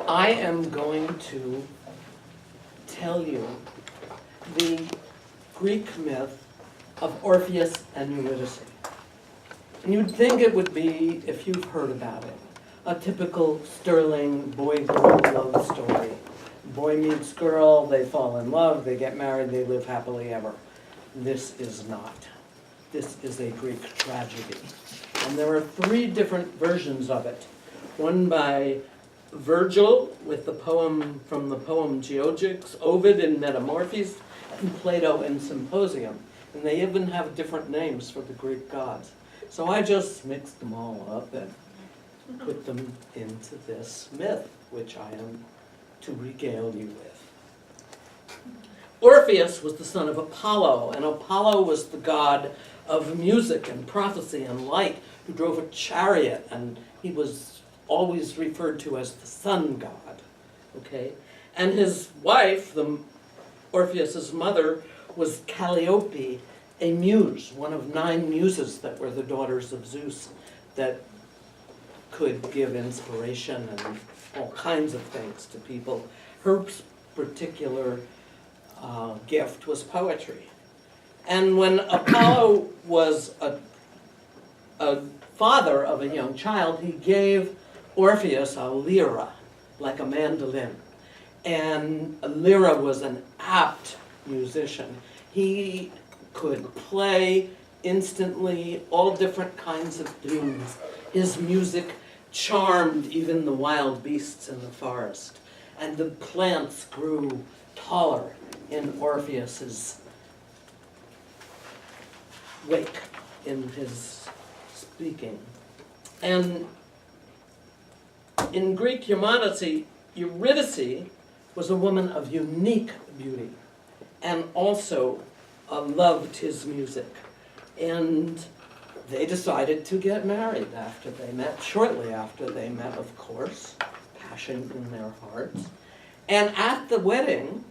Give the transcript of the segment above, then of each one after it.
I am going to tell you the Greek myth of Orpheus and Eurydice. And you'd think it would be, if you've heard about it, a typical sterling boy-girl love story. Boy meets girl, they fall in love, they get married, they live happily ever. This is not. This is a Greek tragedy. And there are three different versions of it. One by Virgil with the poem from the poem Georgics, Ovid in Metamorphoses, and Plato in Symposium. And they even have different names for the Greek gods. So I just mixed them all up and put them into this myth, which I am to regale you with. Orpheus was the son of Apollo, and Apollo was the god of music and prophecy and light, who drove a chariot, and he was always referred to as the sun god, okay? And his wife, Orpheus's mother, was Calliope, a muse, one of 9 muses that were the daughters of Zeus, that could give inspiration and all kinds of things to people. Her particular gift was poetry. And when Apollo was a father of a young child, he gave Orpheus a lyra, like a mandolin. And a lyra was an apt musician. He could play instantly all different kinds of tunes. His music charmed even the wild beasts in the forest. And the plants grew taller in Orpheus's wake, in his speaking. And in Greek humanity, Eurydice was a woman of unique beauty and also loved his music. And they decided to get married after they met, shortly after they met, of course, passion in their hearts. And at the wedding,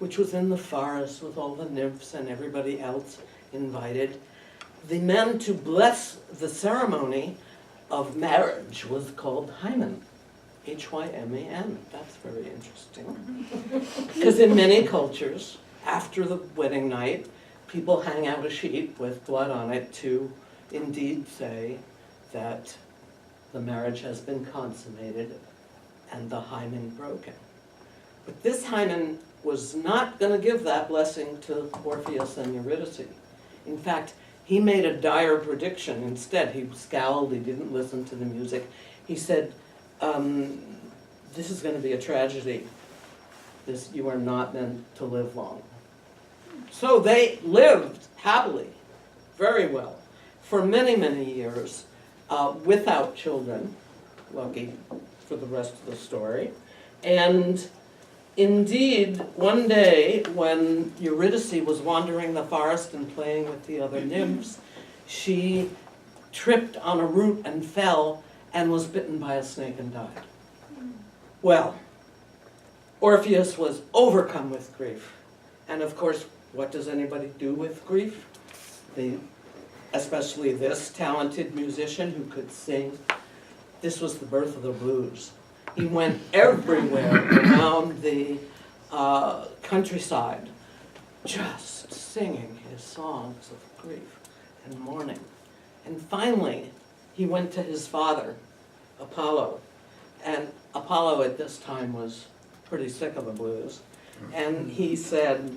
which was in the forest with all the nymphs and everybody else invited, the man to bless the ceremony of marriage was called Hymen. Hyman. That's very interesting. Because in many cultures, after the wedding night, people hang out a sheet with blood on it to indeed say that the marriage has been consummated and the hymen broken. But this Hymen was not going to give that blessing to Orpheus and Eurydice. In fact, he made a dire prediction instead. He scowled, he didn't listen to the music. He said, this is going to be a tragedy. You are not meant to live long. So they lived happily, very well, for many, many years, without children, lucky for the rest of the story. And indeed, one day when Eurydice was wandering the forest and playing with the other nymphs, she tripped on a root and fell and was bitten by a snake and died. Well, Orpheus was overcome with grief. And of course, what does anybody do with grief? Especially this talented musician who could sing. This was the birth of the blues. He went everywhere around the countryside, just singing his songs of grief and mourning. And finally, he went to his father, Apollo. And Apollo at this time was pretty sick of the blues. And he said,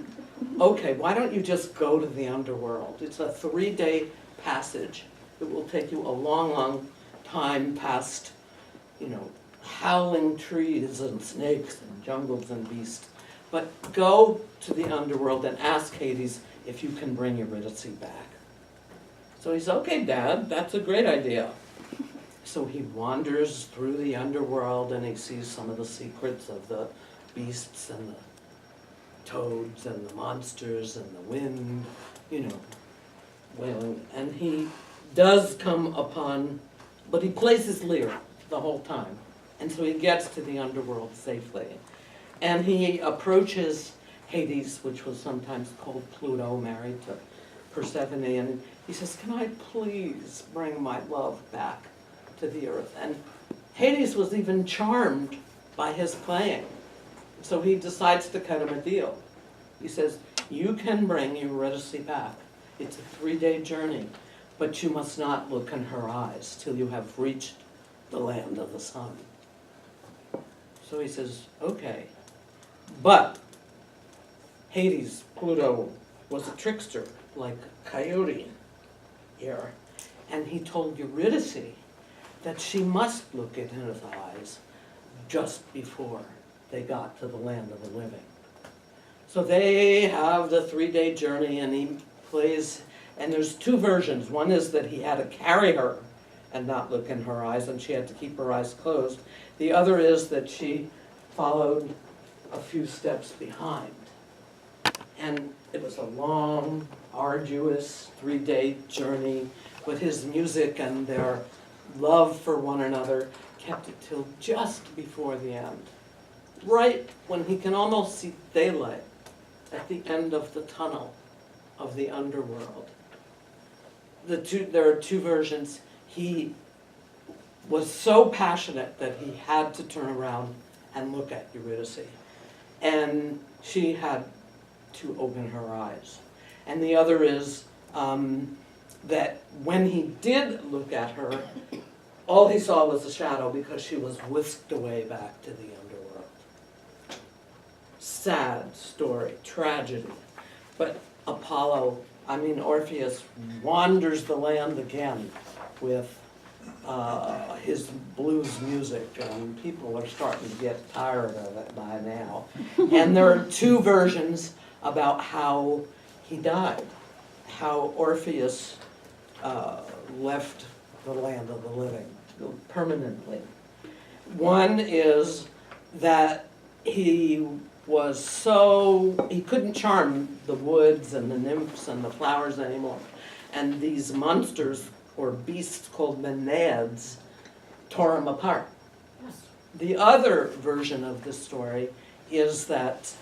okay, why don't you just go to the underworld? It's a 3-day passage. It will take you a long, long time past, howling trees and snakes and jungles and beasts. But go to the underworld and ask Hades if you can bring Eurydice back. So he said, okay, Dad, that's a great idea. So he wanders through the underworld and he sees some of the secrets of the beasts and the toads and the monsters and the wind, wailing. And he does come upon, but he plays his lyre the whole time. And so he gets to the underworld safely. And he approaches Hades, which was sometimes called Pluto, married to Persephone, and he says, can I please bring my love back to the earth? And Hades was even charmed by his playing. So he decides to cut him a deal. He says, you can bring Eurydice back. It's a 3-day journey, but you must not look in her eyes till you have reached the land of the sun. So he says, okay. But Hades, Pluto, was a trickster, like Coyote here. And he told Eurydice that she must look in his eyes just before they got to the land of the living. So they have the 3-day journey, and he plays, and there's 2 versions. One is that he had to carry her and not look in her eyes, and she had to keep her eyes closed. The other is that she followed a few steps behind. And it was a long, arduous 3-day journey, but his music and their love for one another kept it till just before the end. Right when he can almost see daylight at the end of the tunnel of the underworld. There are 2 versions. He was so passionate that he had to turn around and look at Eurydice. And she had to open her eyes. And the other is that when he did look at her, all he saw was a shadow because she was whisked away back to the underworld. Sad story, tragedy. But Orpheus wanders the land again with his blues music, and people are starting to get tired of it by now. And there are 2 versions about how he died, how Orpheus left the land of the living permanently. One is that he couldn't charm the woods and the nymphs and the flowers anymore. And these monsters or beasts called Maenads tore him apart. Yes. The other version of this story is that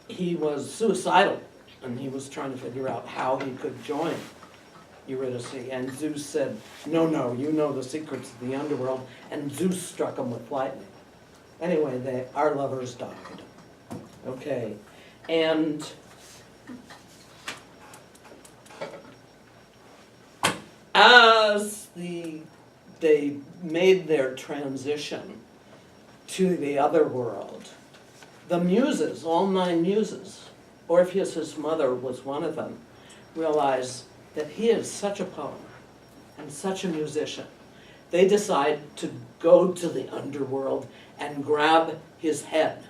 he was suicidal and he was trying to figure out how he could join Eurydice. And Zeus said, no, you know the secrets of the underworld. And Zeus struck him with lightning. Anyway, our lovers died. Okay, and as they made their transition to the other world, the muses, all 9 muses, Orpheus's mother was one of them, realized that he is such a poet and such a musician. They decide to go to the underworld and grab his head,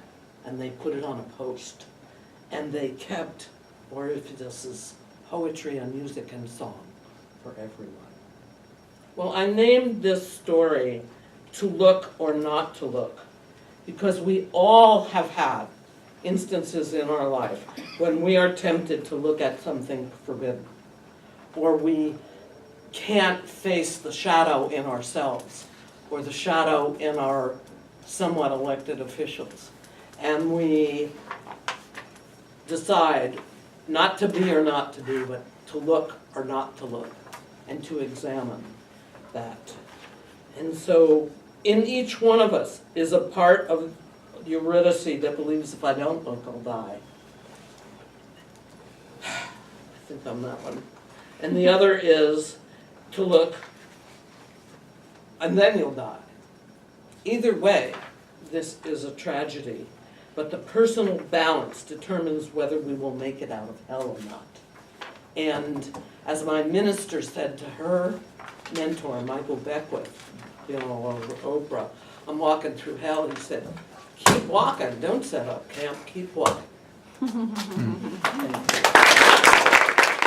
and they put it on a post. And they kept Orpheus's poetry and music and song for everyone. Well, I named this story To Look or Not to Look, because we all have had instances in our life when we are tempted to look at something forbidden, or we can't face the shadow in ourselves, or the shadow in our somewhat elected officials. And we decide not to be or not to do, but to look or not to look, and to examine that. And so in each one of us is a part of Eurydice that believes if I don't look, I'll die. I think I'm that one. And the other is to look, and then you'll die. Either way, this is a tragedy, but the personal balance determines whether we will make it out of hell or not. And as my minister said to her mentor, Michael Beckwith, over Oprah, I'm walking through hell, he said, keep walking, don't set up camp, keep walking. Thank you.